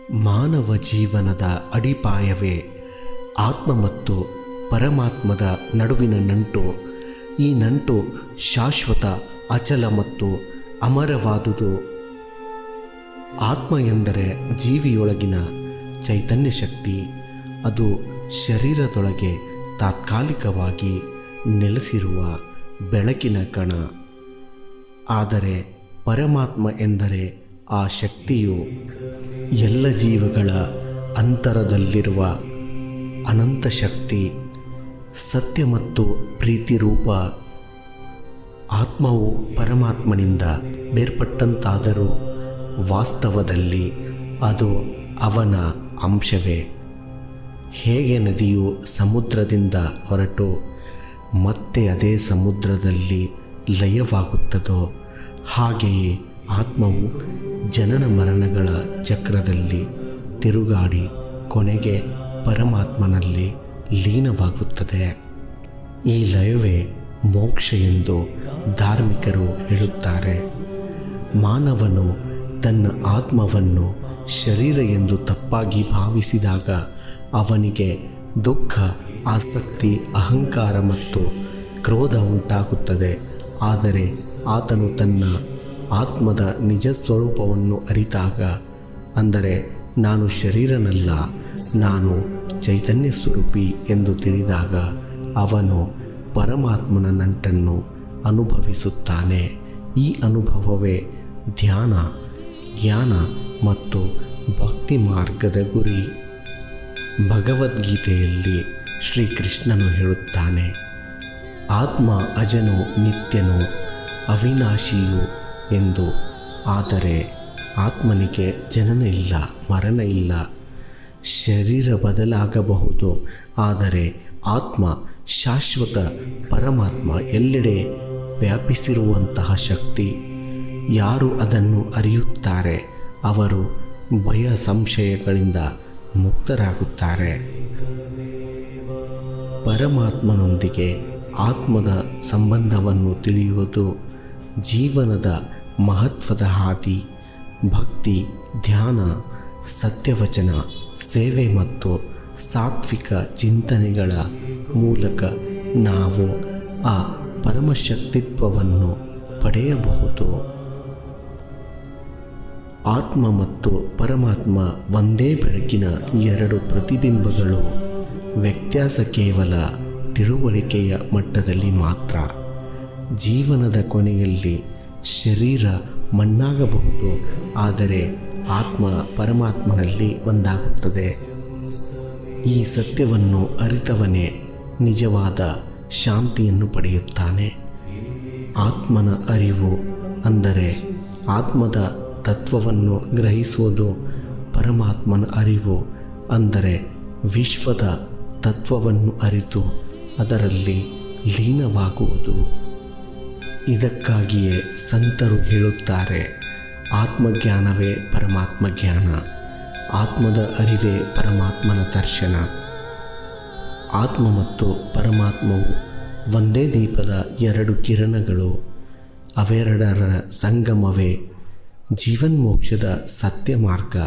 ಮಾನವ ಜೀವನದ ಅಡಿಪಾಯವೇ ಆತ್ಮ ಮತ್ತು ಪರಮಾತ್ಮದ ನಡುವಿನ ನಂಟು. ಈ ನಂಟು ಶಾಶ್ವತ, ಅಚಲ ಮತ್ತು ಅಮರವಾದುದು. ಆತ್ಮ ಎಂದರೆ ಜೀವಿಯೊಳಗಿನ ಚೈತನ್ಯ ಶಕ್ತಿ. ಅದು ಶರೀರದೊಳಗೆ ತಾತ್ಕಾಲಿಕವಾಗಿ ನೆಲೆಸಿರುವ ಬೆಳಕಿನ ಕಣ. ಆದರೆ ಪರಮಾತ್ಮ ಎಂದರೆ ಆ ಶಕ್ತಿಯು ಎಲ್ಲ ಜೀವಗಳ ಅಂತರದಲ್ಲಿರುವ ಅನಂತ ಶಕ್ತಿ, ಸತ್ಯ ಮತ್ತು ಪ್ರೀತಿ ರೂಪ. ಆತ್ಮವು ಪರಮಾತ್ಮನಿಂದ ಬೇರ್ಪಟ್ಟಂತಾದರೂ ವಾಸ್ತವದಲ್ಲಿ ಅದು ಅವನ ಅಂಶವೇ. ಹೇಗೆ ನದಿಯು ಸಮುದ್ರದಿಂದ ಹೊರಟು ಮತ್ತೆ ಅದೇ ಸಮುದ್ರದಲ್ಲಿ ಲಯವಾಗುತ್ತದೋ, ಹಾಗೆಯೇ ಆತ್ಮವು ಜನನ ಮರಣಗಳ ಚಕ್ರದಲ್ಲಿ ತಿರುಗಾಡಿ ಕೊನೆಗೆ ಪರಮಾತ್ಮನಲ್ಲಿ ಲೀನವಾಗುತ್ತದೆ. ಈ ಲಯವೇ ಮೋಕ್ಷ ಎಂದು ಧಾರ್ಮಿಕರು ಹೇಳುತ್ತಾರೆ. ಮಾನವನು ತನ್ನ ಆತ್ಮವನ್ನು ಶರೀರ ಎಂದು ತಪ್ಪಾಗಿ ಭಾವಿಸಿದಾಗ ಅವನಿಗೆ ದುಃಖ, ಆಸಕ್ತಿ, ಅಹಂಕಾರ ಮತ್ತು ಕ್ರೋಧ ಉಂಟಾಗುತ್ತದೆ. ಆದರೆ ಆತನು ತನ್ನ ಆತ್ಮದ ನಿಜ ಸ್ವರೂಪವನ್ನು ಅರಿತಾಗ, ಅಂದರೆ ನಾನು ಶರೀರನಲ್ಲ, ನಾನು ಚೈತನ್ಯ ಸ್ವರೂಪಿ ಎಂದು ತಿಳಿದಾಗ, ಅವನು ಪರಮಾತ್ಮನ ನಂಟನ್ನು ಅನುಭವಿಸುತ್ತಾನೆ. ಈ ಅನುಭವವೇ ಧ್ಯಾನ, ಜ್ಞಾನ ಮತ್ತು ಭಕ್ತಿ ಮಾರ್ಗದ ಗುರಿ. ಭಗವದ್ಗೀತೆಯಲ್ಲಿ ಶ್ರೀಕೃಷ್ಣನು ಹೇಳುತ್ತಾನೆ, ಆತ್ಮ ಅಜನು, ನಿತ್ಯನು, ಅವಿನಾಶಿಯು ಎಂದು. ಆದರೆ ಆತ್ಮನಿಗೆ ಜನನ ಇಲ್ಲ, ಮರಣ ಇಲ್ಲ. ಶರೀರ ಬದಲಾಗಬಹುದು, ಆದರೆ ಆತ್ಮ ಶಾಶ್ವತ. ಪರಮಾತ್ಮ ಎಲ್ಲೆಡೆ ವ್ಯಾಪಿಸಿರುವಂತಹ ಶಕ್ತಿ. ಯಾರು ಅದನ್ನು ಅರಿಯುತ್ತಾರೆ ಅವರು ಭಯ, ಸಂಶಯಗಳಿಂದ ಮುಕ್ತರಾಗುತ್ತಾರೆ. ಪರಮಾತ್ಮನೊಂದಿಗೆ ಆತ್ಮದ ಸಂಬಂಧವನ್ನು ತಿಳಿಯುವುದು ಜೀವನದ ಮಹತ್ವದ ಹಾದಿ. ಭಕ್ತಿ, ಧ್ಯಾನ, ಸತ್ಯವಚನ, ಸೇವೆ ಮತ್ತು ಸಾತ್ವಿಕ ಚಿಂತನೆಗಳ ಮೂಲಕ ನಾವು ಆ ಪರಮಶಕ್ತಿತ್ವವನ್ನು ಪಡೆಯಬಹುದು. ಆತ್ಮ ಮತ್ತು ಪರಮಾತ್ಮ ಒಂದೇ ಬೆಳಕಿನ ಎರಡು ಪ್ರತಿಬಿಂಬಗಳು. ವ್ಯತ್ಯಾಸ ಕೇವಲ ತಿಳುವಳಿಕೆಯ ಮಟ್ಟದಲ್ಲಿ ಮಾತ್ರ. ಜೀವನದ ಕೊನೆಯಲ್ಲಿ ಶರೀರ ಮಣ್ಣಾಗಬಹುದು, ಆದರೆ ಆತ್ಮ ಪರಮಾತ್ಮನಲ್ಲಿ ಒಂದಾಗುತ್ತದೆ. ಈ ಸತ್ಯವನ್ನು ಅರಿತವನೇ ನಿಜವಾದ ಶಾಂತಿಯನ್ನು ಪಡೆಯುತ್ತಾನೆ. ಆತ್ಮನ ಅರಿವು ಅಂದರೆ ಆತ್ಮದ ತತ್ವವನ್ನು ಗ್ರಹಿಸುವುದು. ಪರಮಾತ್ಮನ ಅರಿವು ಅಂದರೆ ವಿಶ್ವದ ತತ್ವವನ್ನು ಅರಿತು ಅದರಲ್ಲಿ ಲೀನವಾಗುವುದು. ಇದಕ್ಕಾಗಿಯೇ ಸಂತರು ಹೇಳುತ್ತಾರೆ, ಆತ್ಮಜ್ಞಾನವೇ ಪರಮಾತ್ಮ ಜ್ಞಾನ, ಆತ್ಮದ ಅರಿವೇ ಪರಮಾತ್ಮನ ದರ್ಶನ. ಆತ್ಮ ಮತ್ತು ಪರಮಾತ್ಮವು ಒಂದೇ ದೀಪದ ಎರಡು ಕಿರಣಗಳು. ಅವೆರಡರ ಸಂಗಮವೇ ಜೀವನ್ಮೋಕ್ಷದ ಸತ್ಯ ಮಾರ್ಗ.